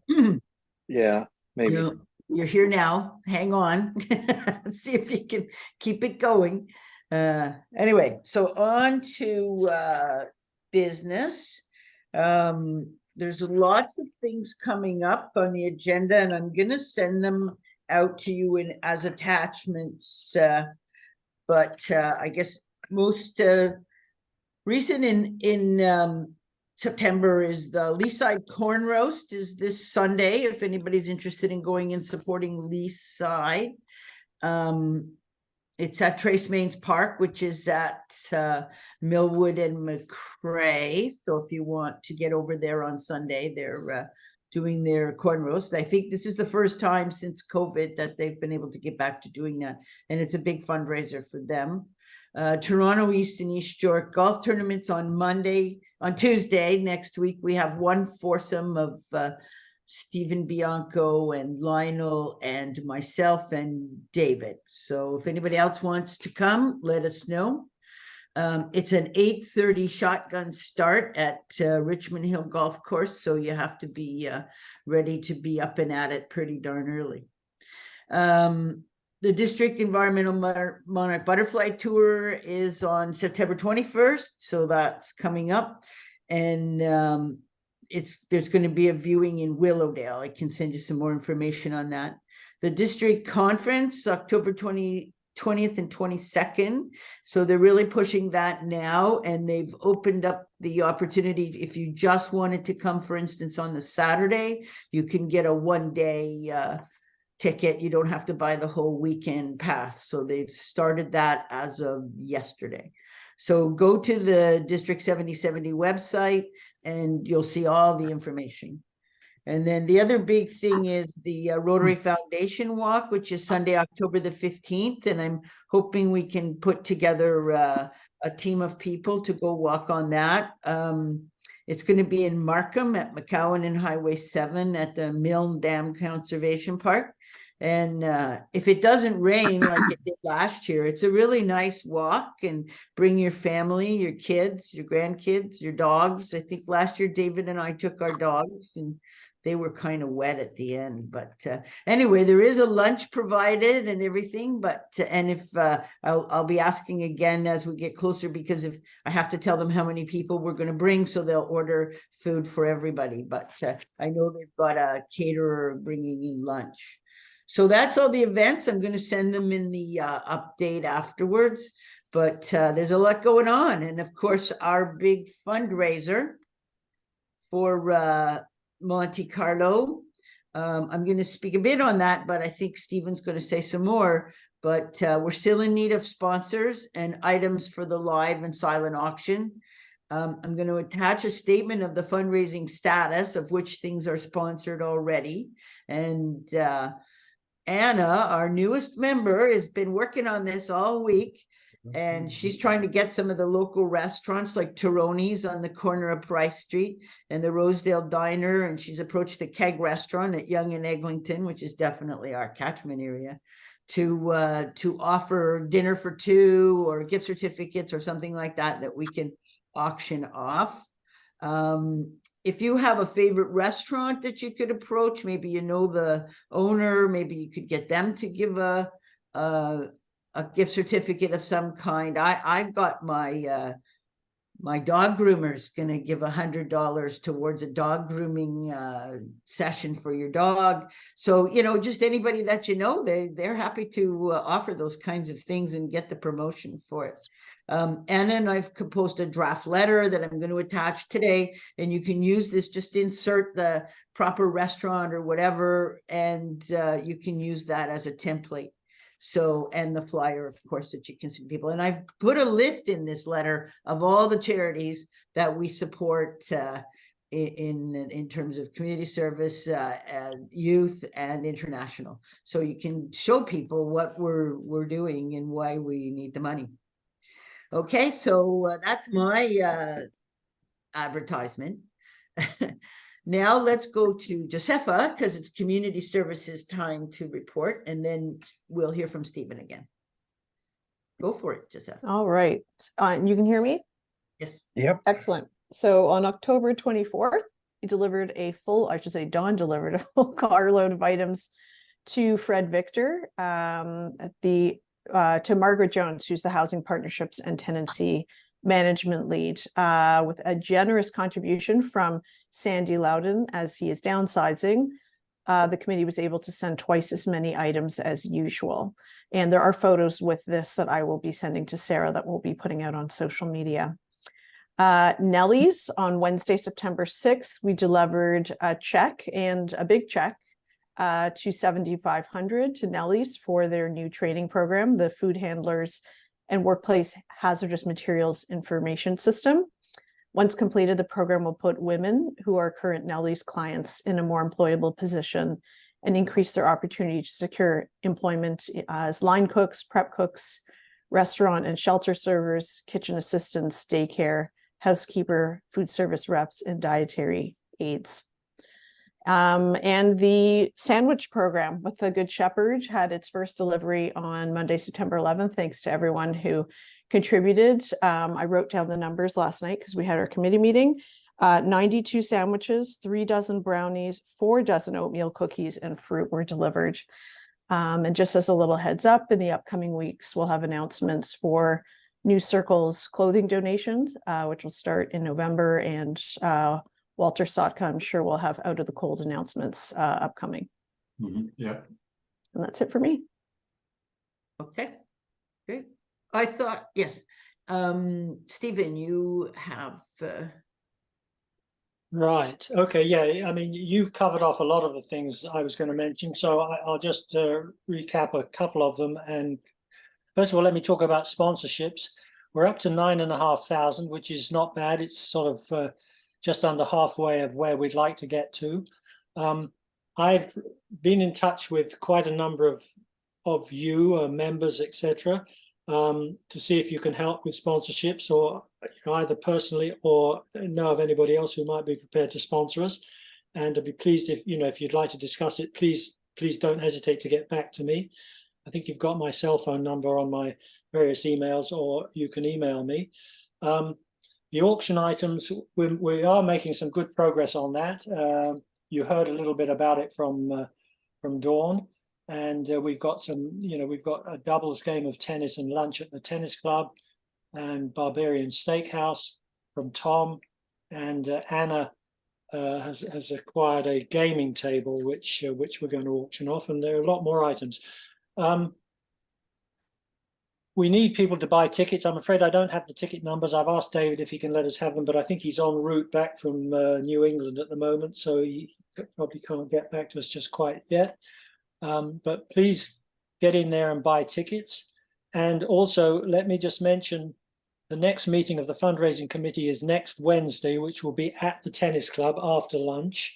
Yeah, maybe. You're here now. Hang on. See if you can keep it going. Anyway, so on to business. There's lots of things coming up on the agenda, and I'm going to send them out to you as attachments. But I guess most recent in September is the Leaside Corn Roast is this Sunday. If anybody's interested in going and supporting Leaside, it's at Trace Mains Park, which is at Millwood and McCrae. So if you want to get over there on Sunday, they're doing their corn roast. I think this is the first time since COVID that they've been able to get back to doing that, and it's a big fundraiser for them. Toronto East and East York golf tournaments on Tuesday next week. We have one foursome of Stephen Bianco and Lionel and myself and David. So if anybody else wants to come, let us know. It's an 8:30 shotgun start at Richmond Hill Golf Course, so you have to be ready to be up and at it pretty darn early. The District Environmental Monarch Butterfly Tour is on September 21st, so that's coming up. And there's going to be a viewing in Willowdale. I can send you some more information on that. The District Conference, October 20th and 22nd. So they're really pushing that now, and they've opened up the opportunity. If you just wanted to come, for instance, on the Saturday, you can get a one-day ticket. You don't have to buy the whole weekend pass. So they've started that as of yesterday. So go to the District 7070 website and you'll see all the information. And then the other big thing is the Rotary Foundation Walk, which is Sunday, October the 15th. And I'm hoping we can put together a team of people to go walk on that. It's going to be in Markham at McCowan and Highway 7 at the Milne Dam Conservation Park. And if it doesn't rain like it did last year, it's a really nice walk, and bring your family, your kids, your grandkids, your dogs. I think last year David and I took our dogs and they were kind of wet at the end. But anyway, there is a lunch provided and everything. But and if I'll be asking again as we get closer, because if I have to tell them how many people we're going to bring, so they'll order food for everybody. But I know they've got a caterer bringing in lunch. So that's all the events. I'm going to send them in the update afterwards, but there's a lot going on. And of course, our big fundraiser for Monte Carlo. I'm going to speak a bit on that, but I think Stephen's going to say some more. But we're still in need of sponsors and items for the live and silent auction. I'm going to attach a statement of the fundraising status, of which things are sponsored already. And Anna, our newest member, has been working on this all week, and she's trying to get some of the local restaurants like Tironi's on the corner of Price Street and the Rosedale Diner, and she's approached the Keg Restaurant at Yonge and Eglinton, which is definitely our catchment area, to offer dinner for two or gift certificates or something like that that we can auction off. If you have a favorite restaurant that you could approach, maybe you know the owner, maybe you could get them to give a gift certificate of some kind. I've got my dog groomer's going to give $100 towards a dog grooming session for your dog. So, you know, just anybody that you know, they're happy to offer those kinds of things and get the promotion for it. Anna and I've composed a draft letter that I'm going to attach today, and you can use this, just insert the proper restaurant or whatever, and you can use that as a template. So, and the flyer, of course, that you can see people. And I've put a list in this letter of all the charities that we support in terms of community service, youth, and international. So you can show people what we're doing and why we need the money. Okay, so that's my advertisement. Now let's go to Josefa, because it's community services time to report, and then we'll hear from Stephen again. Go for it, Josefa. All right. You can hear me? Yes. Yep. Excellent. So on October 24th, we delivered Dawn delivered a full carload of items to Fred Victor to Margaret Jones, who's the Housing Partnerships and Tenancy Management Lead, with a generous contribution from Sandy Loudon as he is downsizing. The committee was able to send twice as many items as usual. And there are photos with this that I will be sending to Sarah that we'll be putting out on social media. Nellie's on Wednesday, September 6th, we delivered a check, and a big check, to 7,500 to Nellie's for their new training program, the Food Handlers and Workplace Hazardous Materials Information System. Once completed, the program will put women who are current Nellie's clients in a more employable position and increase their opportunity to secure employment as line cooks, prep cooks, restaurant and shelter servers, kitchen assistants, daycare, housekeeper, food service reps, and dietary aides. And the sandwich program with the Good Shepherd had its first delivery on Monday, September 11th, thanks to everyone who contributed. I wrote down the numbers last night because we had our committee meeting. 92 sandwiches, 3 dozen brownies, 4 dozen oatmeal cookies, and fruit were delivered. And just as a little heads up, in the upcoming weeks, we'll have announcements for New Circle's clothing donations, which will start in November, and Walter Sotka, I'm sure, will have Out of the Cold announcements upcoming. Yeah. And that's it for me. Okay, great. I thought, yes. Stephen, you have Right. Okay. Yeah. I mean, you've covered off a lot of the things I was going to mention, so I'll just recap a couple of them. And first of all, let me talk about sponsorships. We're up to 9,500, which is not bad. It's sort of just under halfway of where we'd like to get to. I've been in touch with quite a number of you, members, etc., to see if you can help with sponsorships, or either personally or know of anybody else who might be prepared to sponsor us. And I'd be pleased if you'd like to discuss it, please don't hesitate to get back to me. I think you've got my cell phone number on my various emails, or you can email me. The auction items, we are making some good progress on that. You heard a little bit about it from Dawn, and we've got we've got a doubles game of tennis and lunch at the tennis club, and Barbarian Steakhouse from Tom, and Anna has acquired a gaming table which we're going to auction off, and there are a lot more items. We need people to buy tickets. I'm afraid I don't have the ticket numbers. I've asked David if he can let us have them, but I think he's en route back from New England at the moment, so he probably can't get back to us just quite yet. But please get in there and buy tickets. And also, let me just mention, the next meeting of the fundraising committee is next Wednesday, which will be at the tennis club after lunch.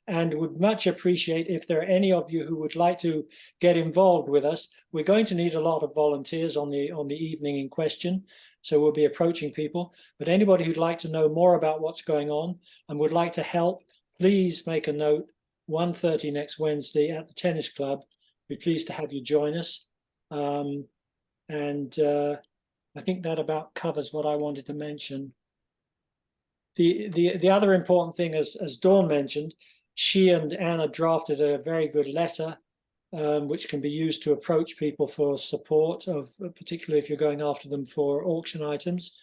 And would much appreciate if there are any of you who would like to get involved with us. We're going to need a lot of volunteers on the evening in question, so we'll be approaching people. But anybody who'd like to know more about what's going on and would like to help, please make a note. 1:30 next Wednesday at the tennis club. Be pleased to have you join us. I think that about covers what I wanted to mention. The other important thing, as Dawn mentioned, she and Anna drafted a very good letter, which can be used to approach people for support, particularly if you're going after them for auction items.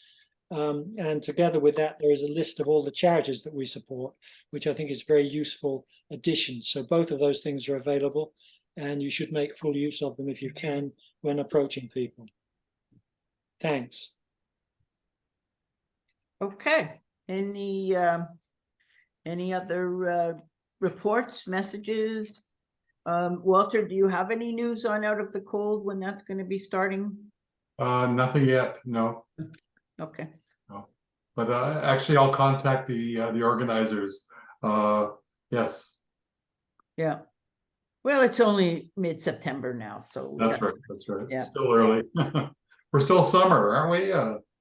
And together with that, there is a list of all the charities that we support, which I think is a very useful addition. So both of those things are available, and you should make full use of them if you can when approaching people. Thanks. okay. Any other reports, messages? Walter, do you have any news on Out of the Cold, when that's going to be starting? Nothing yet, no. Okay. No. But actually, I'll contact the organizers. Yes. Yeah. Well, it's only mid-September now, so That's right. That's right. Yeah. It's still early. We're still summer, aren't we?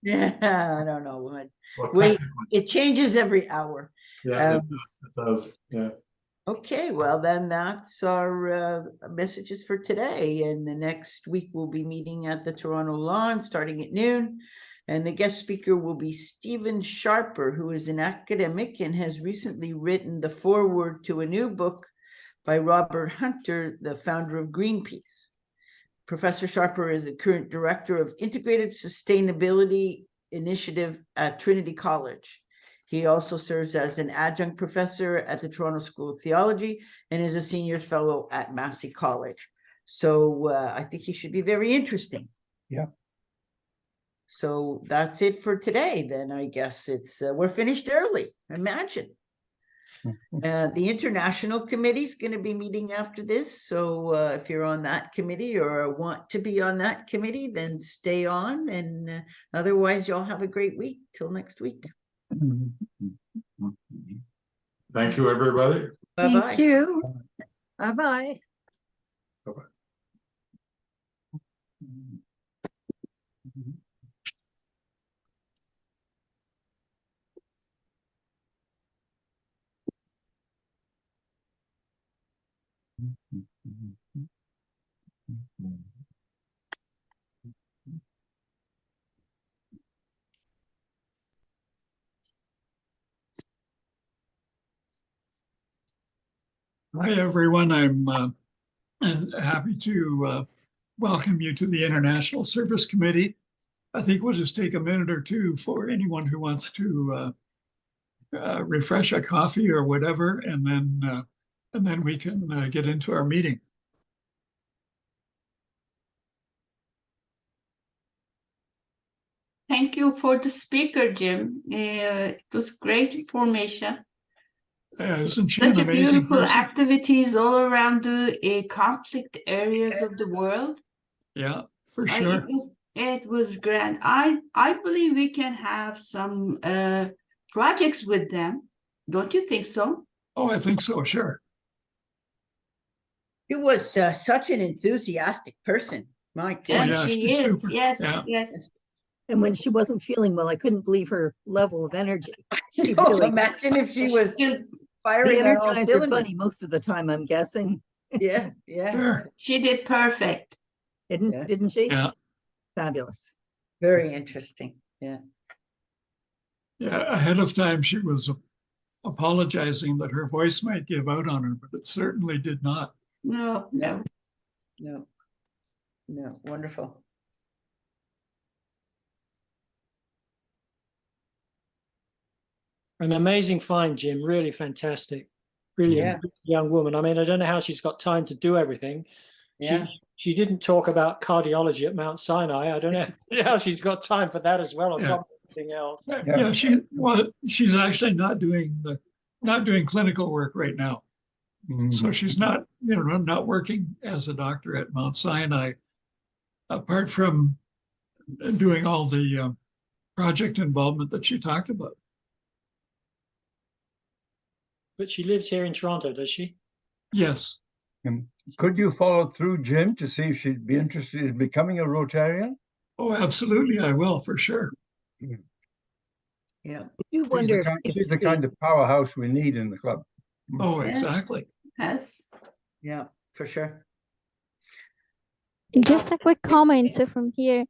Yeah, I don't know. Well, Wait, it changes every hour. yeah, it does. Yeah. Okay, well then that's our messages for today. And the next week we'll be meeting at the Toronto Lawn starting at noon And the guest speaker will be Stephen Sharper, who is an academic and has recently written the foreword to a new book by Robert Hunter, the founder of Greenpeace. Professor Sharper is the current director of Integrated Sustainability Initiative at Trinity College. He also serves as an adjunct professor at the Toronto School of Theology and is a senior fellow at Massey College. So I think he should be very interesting. Yeah. So that's it for today. Then I guess it's we're finished early. Imagine. The International Committee is going to be meeting after this. So if you're on that committee or want to be on that committee, then stay on. And otherwise, y'all have a great week. Till next week. Thank you, everybody. Bye-bye. Thank you. Bye-bye. Bye-bye. Hi, everyone. I'm happy to welcome you to the International Service Committee. I think we'll just take a minute or two for anyone who wants to refresh a coffee or whatever, and then we can get into our meeting. Thank you for the speaker, Jim. It was great information. Isn't she an Such a amazing beautiful person? activities all around the conflict areas of the world. Yeah, for sure. It was grand. I believe we can have some projects with them. Don't you think so? Oh, I think so, sure. She was such an enthusiastic person. My And goodness. she she's is. super. Yes, Yeah. yes. And when she wasn't feeling well, I couldn't believe her level of energy. She Oh, really imagine if she was Still, the firing on all Energizer cylinders. Bunny most of the time, I'm guessing. Yeah, yeah. Sure. she did perfect. Yeah. Didn't she? Yeah. Fabulous. Very interesting. Yeah. Yeah. Ahead of time, she was apologizing that her voice might give out on her, but it certainly did not. No, no. No. No. Wonderful. An amazing find, Jim. Really fantastic. Brilliant young woman. I mean, I don't know how she's got time to do everything. Yeah. She didn't talk about cardiology at Mount Sinai. I don't know how she's got time for that as well on top of everything else. Yeah, she's actually not doing clinical work right now. So she's not, not working as a doctor at Mount Sinai, apart from doing all the project involvement that she talked about. But she lives here in Toronto, does she? Yes. And could you follow through, Jim, to see if she'd be interested in becoming a Rotarian? Oh, absolutely, I will, for sure. Yeah. I do wonder She's the kind of powerhouse we need in the club. Oh, Yes. exactly. Yes. Yeah, for sure. Just a quick comment from here.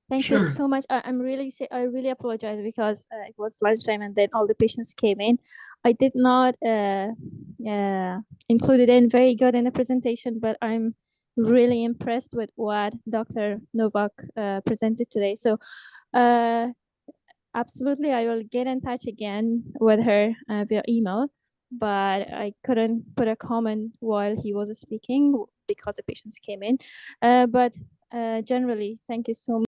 Thank you Sure. so much. I really apologize because it was lunchtime and then all the patients came in. I did not include it in very good in the presentation, but I'm really impressed with what Dr. Novak presented today. So absolutely, I will get in touch again with her via email, but I couldn't put a comment while he was speaking because the patients came in. But generally, thank you so much.